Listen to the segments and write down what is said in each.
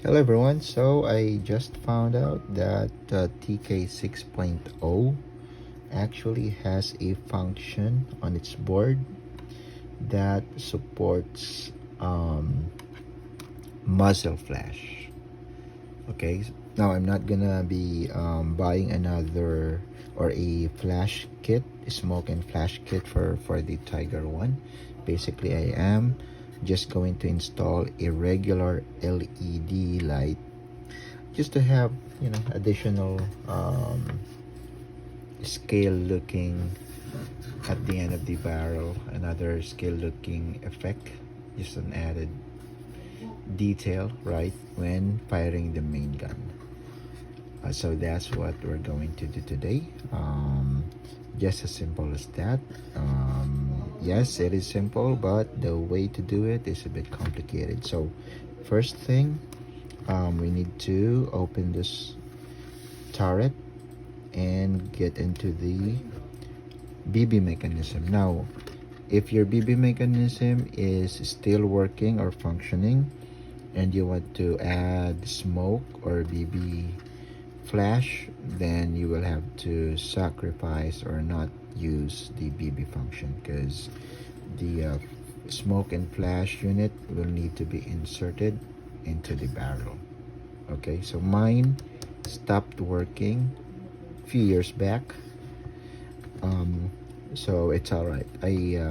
Hello everyone, so I just found out that TK 6.0 actually has a function on its board that supports muzzle flash. Okay, now I'm not gonna be buying another or a flash kit, smoke and flash kit for the Tiger one. Basically, I am just going to install a regular LED light just to have additional scale looking at the end of the barrel, another scale looking effect, just an added detail right when firing the main gun. So that's what we're going to do today. Just as simple as that. Yes, it is simple, but the way to do it is a bit complicated. So first thing, we need to open this turret and get into the BB mechanism. Now, if your BB mechanism is still working or functioning and you want to add smoke or BB flash, then you will have to sacrifice or not use the BB function, because the smoke and flash unit will need to be inserted into the barrel. Okay, so mine stopped working a few years back, so it's all right. I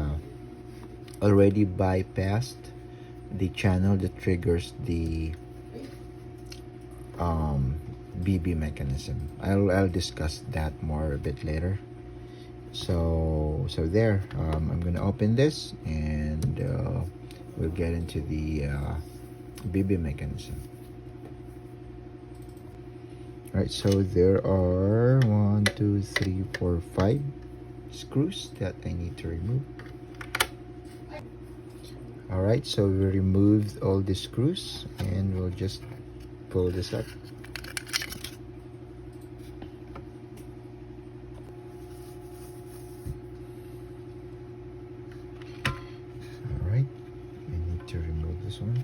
already bypassed the channel that triggers the BB mechanism. I'll discuss that more a bit later. So there, I'm gonna open this and we'll get into the BB mechanism. All right, so there are 1, 2, 3, 4, 5 screws that I need to remove. All right, so we removed all the screws and we'll just pull this up. All right, I need to remove this one.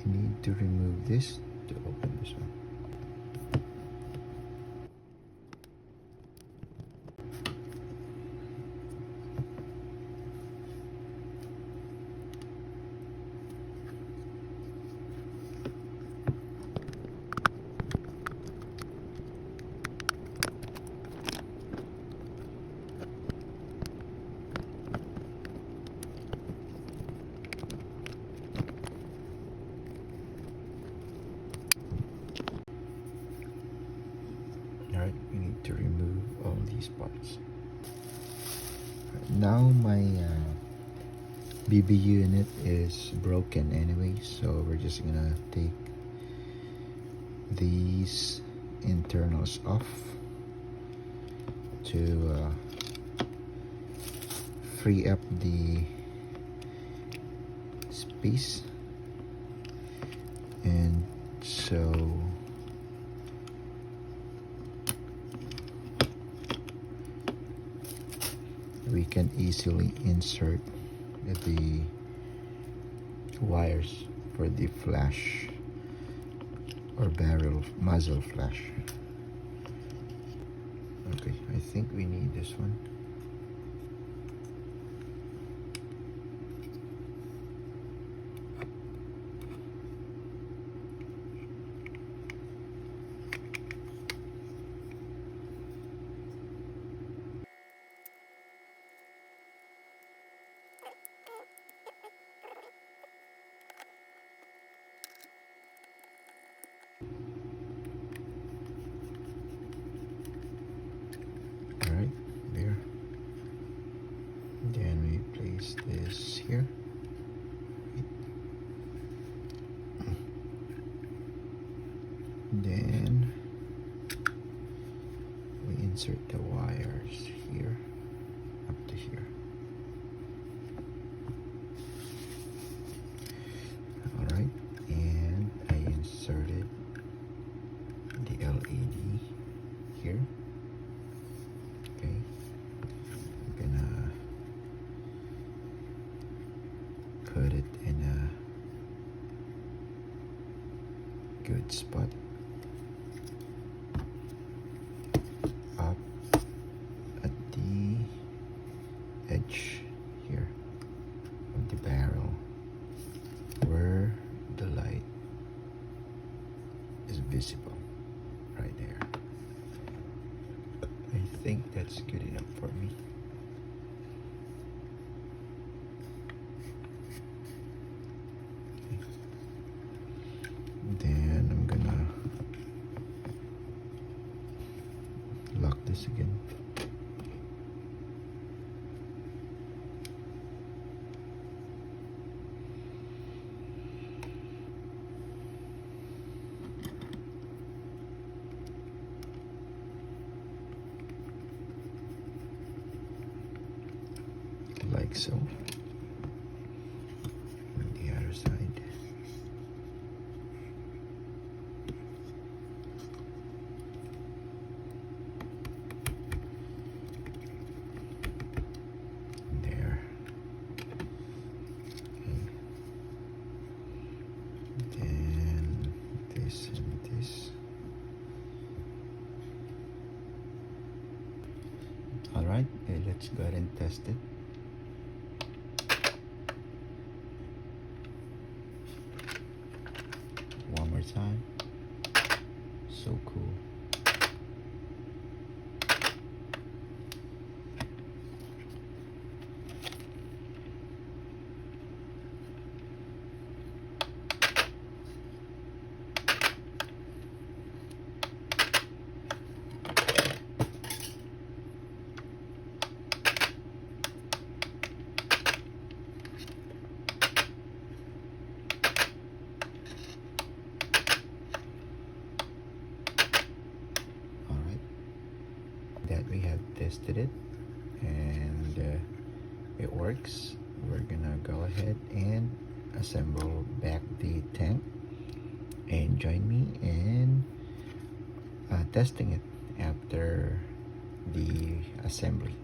Need to remove this to open this one. Alright, we need to remove all these parts. Now my BB unit is broken anyway, so we're just gonna take these internals off to free up the space, and so we can easily insert the wires for the flash or barrel muzzle flash. Okay, I think we need this one. Alright, there. Then we place this here. Then we insert the wires here up to here. Alright, and I inserted the LED here. Okay, I'm gonna put it in a good spot up at the edge here of the barrel where the light is visible, right there. I think that's good enough for me. Okay. Then I'm gonna lock this again. Like so. On the other side. There. Okay. Then this and this. Alright, let's go ahead and test it. One more time. So cool. That we have tested it and it works. We're gonna go ahead and assemble back the tank, and join me in testing it after the assembly.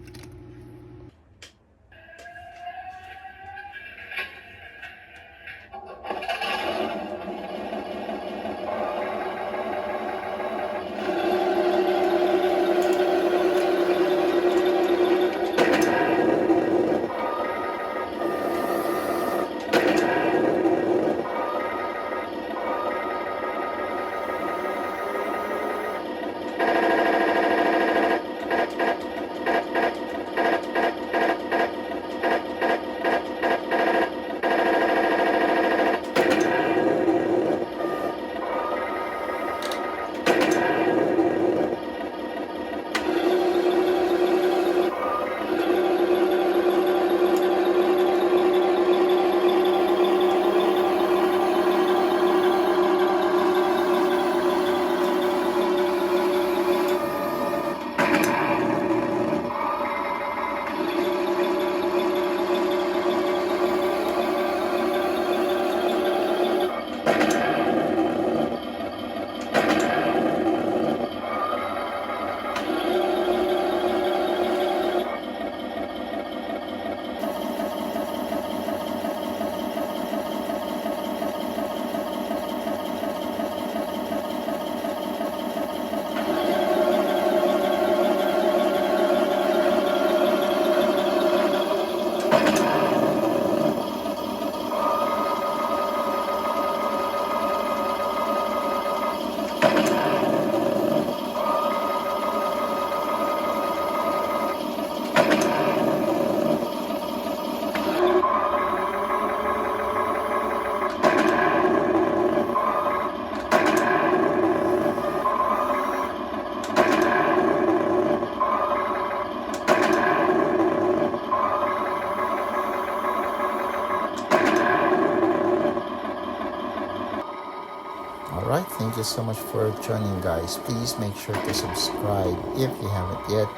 Thank you so much for tuning, guys. Please make sure to subscribe if you haven't yet.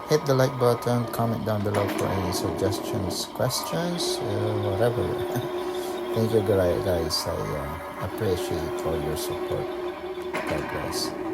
Hit the like button, comment down below for any suggestions, questions, whatever. Thank you, guys. I appreciate all your support. God bless.